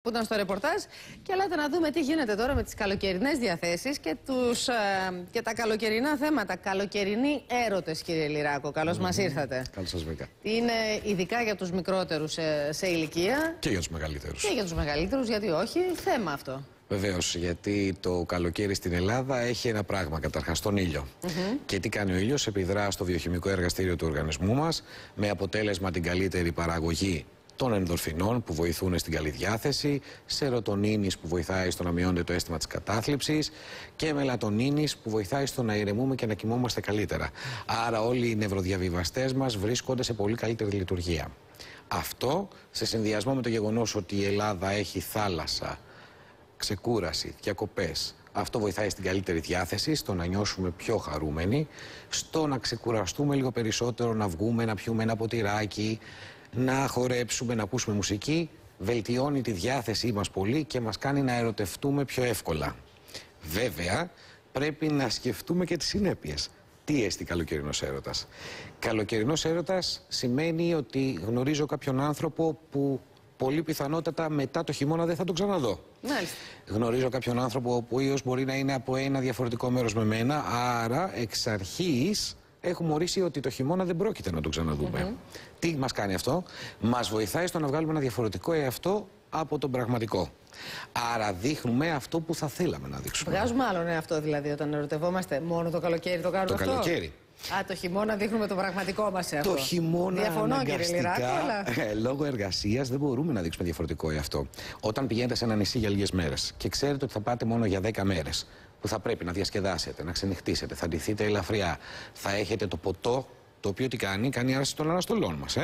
Που ήταν στο ρεπορτάζ. Και ελάτε να δούμε τι γίνεται τώρα με τις καλοκαιρινές διαθέσεις και τα καλοκαιρινά θέματα. Καλοκαιρινοί έρωτες, κύριε Λυράκο. Καλώς μας ήρθατε. Καλώς σας βρήκα. Είναι ειδικά για τους μικρότερους σε ηλικία. Και για τους μεγαλύτερους. Και για τους μεγαλύτερους, γιατί όχι, θέμα αυτό. Βεβαίως, γιατί το καλοκαίρι στην Ελλάδα έχει ένα πράγμα, καταρχάς τον ήλιο. Και τι κάνει ο ήλιος? Επιδρά στο βιοχημικό εργαστήριο του οργανισμού μας, με αποτέλεσμα την καλύτερη παραγωγή των ενδορφινών που βοηθούν στην καλή διάθεση, σερωτονίνης που βοηθάει στο να μειώνεται το αίσθημα της κατάθλιψης και μελατονίνης που βοηθάει στο να ηρεμούμε και να κοιμόμαστε καλύτερα. Άρα όλοι οι νευροδιαβιβαστές μας βρίσκονται σε πολύ καλύτερη λειτουργία. Αυτό, σε συνδυασμό με το γεγονός ότι η Ελλάδα έχει θάλασσα, ξεκούραση, διακοπές, αυτό βοηθάει στην καλύτερη διάθεση, στο να νιώσουμε πιο χαρούμενοι, στο να ξεκουραστούμε λίγο περισσότερο, να βγούμε, να πιούμε ένα ποτηράκι, να χορέψουμε, να ακούσουμε μουσική, βελτιώνει τη διάθεσή μας πολύ και μας κάνει να ερωτευτούμε πιο εύκολα. Βέβαια, πρέπει να σκεφτούμε και τις συνέπειες. Τι εστί καλοκαιρινός έρωτας? Καλοκαιρινός έρωτας σημαίνει ότι γνωρίζω κάποιον άνθρωπο που πολύ πιθανότατα μετά το χειμώνα δεν θα τον ξαναδώ. Μάλιστα. Γνωρίζω κάποιον άνθρωπο ο οποίος μπορεί να είναι από ένα διαφορετικό μέρος με μένα, άρα εξ αρχής έχουμε ορίσει ότι το χειμώνα δεν πρόκειται να τον ξαναδούμε. Τι μας κάνει αυτό? Μας βοηθάει στο να βγάλουμε ένα διαφορετικό εαυτό από τον πραγματικό. Άρα δείχνουμε αυτό που θα θέλαμε να δείξουμε. Βγάζουμε άλλον εαυτό δηλαδή όταν ερωτευόμαστε? Μόνο το καλοκαίρι το κάνουμε αυτό? Το καλοκαίρι. Το χειμώνα δείχνουμε το πραγματικό μας εαυτό. Το χειμώνα διαφωνώ, κύριε Λυράκο, αλλά λόγω εργασίας δεν μπορούμε να δείξουμε διαφορετικό εαυτό. Όταν πηγαίνετε σε ένα νησί για λίγες μέρες και ξέρετε ότι θα πάτε μόνο για 10 μέρες, που θα πρέπει να διασκεδάσετε, να ξενυχτήσετε, θα ντυθείτε ελαφριά, θα έχετε το ποτό, το οποίο τι κάνει? Κάνει άρση των αναστολών μας.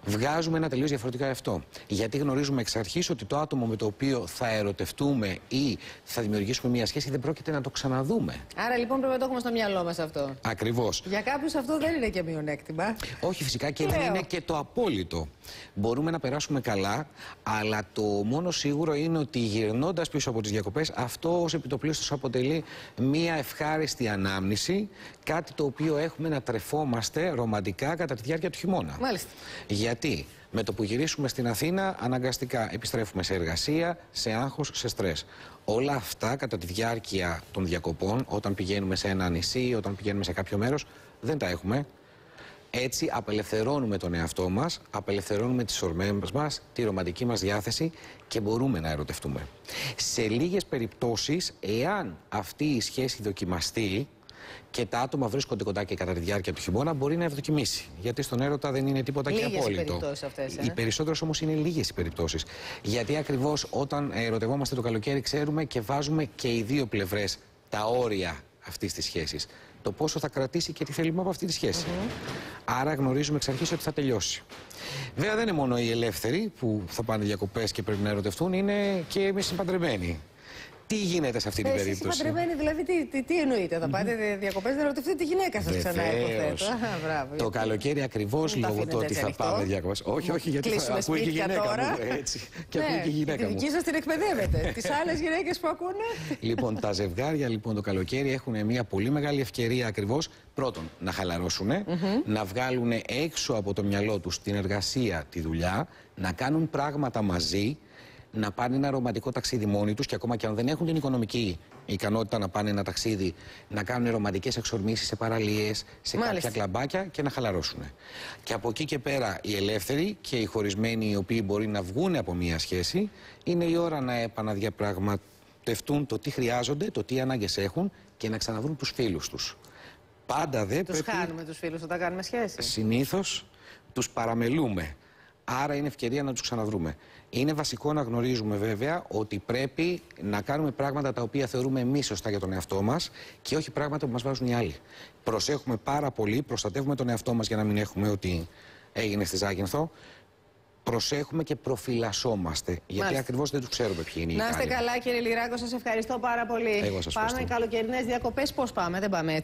Βγάζουμε ένα τελείως διαφορετικό εαυτό. Γιατί γνωρίζουμε εξ αρχής ότι το άτομο με το οποίο θα ερωτευτούμε ή θα δημιουργήσουμε μια σχέση δεν πρόκειται να το ξαναδούμε. Άρα λοιπόν πρέπει να το έχουμε στο μυαλό μας αυτό. Ακριβώς. Για κάποιους αυτό δεν είναι και μειονέκτημα. Όχι, φυσικά και δεν είναι και το απόλυτο. Μπορούμε να περάσουμε καλά, αλλά το μόνο σίγουρο είναι ότι γυρνώντας πίσω από τις διακοπές, αυτό ως επιτοπλίστως αποτελεί μια ευχάριστη ανάμνηση, κάτι το οποίο έχουμε να τρεφόμαστε ρομαντικά κατά τη διάρκεια του χειμώνα. Μάλιστα. Γιατί με το που γυρίσουμε στην Αθήνα, αναγκαστικά επιστρέφουμε σε εργασία, σε άγχος, σε στρες. Όλα αυτά κατά τη διάρκεια των διακοπών, όταν πηγαίνουμε σε ένα νησί, όταν πηγαίνουμε σε κάποιο μέρος, δεν τα έχουμε. Έτσι απελευθερώνουμε τον εαυτό μας, απελευθερώνουμε τις ορμές μας, τη ρομαντική μας διάθεση και μπορούμε να ερωτευτούμε. Σε λίγες περιπτώσεις, εάν αυτή η σχέση δοκιμαστεί και τα άτομα βρίσκονται κοντά και κατά τη διάρκεια του χειμώνα, μπορεί να ευδοκιμήσει. Γιατί στον έρωτα δεν είναι τίποτα και απόλυτο. Λίγες οι περιπτώσεις αυτές. Οι περισσότερες όμως είναι λίγες οι περιπτώσεις. Γιατί ακριβώς όταν ερωτευόμαστε το καλοκαίρι, ξέρουμε και βάζουμε και οι δύο πλευρές τα όρια αυτής της σχέσης. Το πόσο θα κρατήσει και τι θέλουμε από αυτή τη σχέση. Άρα γνωρίζουμε εξ αρχής ότι θα τελειώσει. Βέβαια δεν είναι μόνο οι ελεύθεροι που θα πάνε διακοπές και πρέπει να ερωτευτούν, είναι και εμείς οι παντρεμένοι. Τι γίνεται σε αυτή την περίπτωση? Εσείς οι παντρεμένοι δηλαδή τι εννοείτε? Θα πάτε διακοπές να ρωτηθείτε τη γυναίκα σας ξανά, υποθέτω? Το καλοκαίρι ακριβώς λόγω του ότι θα πάμε διακοπές. Όχι, γιατί θα ακούει και η γυναίκα μου. Έτσι. Και ακούει και η γυναίκα μου. Τη δική σας την εκπαιδεύετε. Τις άλλες γυναίκες που ακούνε. Λοιπόν, τα ζευγάρια λοιπόν το καλοκαίρι έχουν μια πολύ μεγάλη ευκαιρία ακριβώς πρώτον να χαλαρώσουν, να βγάλουν έξω από το μυαλό τους την εργασία, τη δουλειά, να κάνουν πράγματα μαζί, να πάνε ένα ρομαντικό ταξίδι μόνοι τους και ακόμα και αν δεν έχουν την οικονομική ικανότητα να πάνε ένα ταξίδι, να κάνουν ρομαντικές εξορμήσεις σε παραλίες, σε κάποια κλαμπάκια και να χαλαρώσουν. Και από εκεί και πέρα οι ελεύθεροι και οι χωρισμένοι οι οποίοι μπορεί να βγουν από μια σχέση, είναι η ώρα να επαναδιαπραγματευτούν το τι χρειάζονται, το τι ανάγκες έχουν και να ξαναβρούν τους φίλους τους. Πάντα δεν τους χάνουμε τους φίλους όταν κάνουμε σχέση. Συνήθως τους παραμελούμε. Άρα είναι ευκαιρία να τους ξαναβρούμε. Είναι βασικό να γνωρίζουμε βέβαια ότι πρέπει να κάνουμε πράγματα τα οποία θεωρούμε εμείς σωστά για τον εαυτό μας και όχι πράγματα που μας βάζουν οι άλλοι. Προσέχουμε πάρα πολύ, προστατεύουμε τον εαυτό μας για να μην έχουμε ότι έγινε στη Ζάκυνθο. Προσέχουμε και προφυλασσόμαστε. Γιατί ακριβώς δεν τους ξέρουμε ποιοι είναι οι άλλοι. Να είστε καλά, κύριε Λυράκο, σας ευχαριστώ πάρα πολύ. Εγώ σας ευχαριστώ. Πάμε καλοκαιρινές διακοπές. Πώς πάμε? Δεν πάμε έτσι.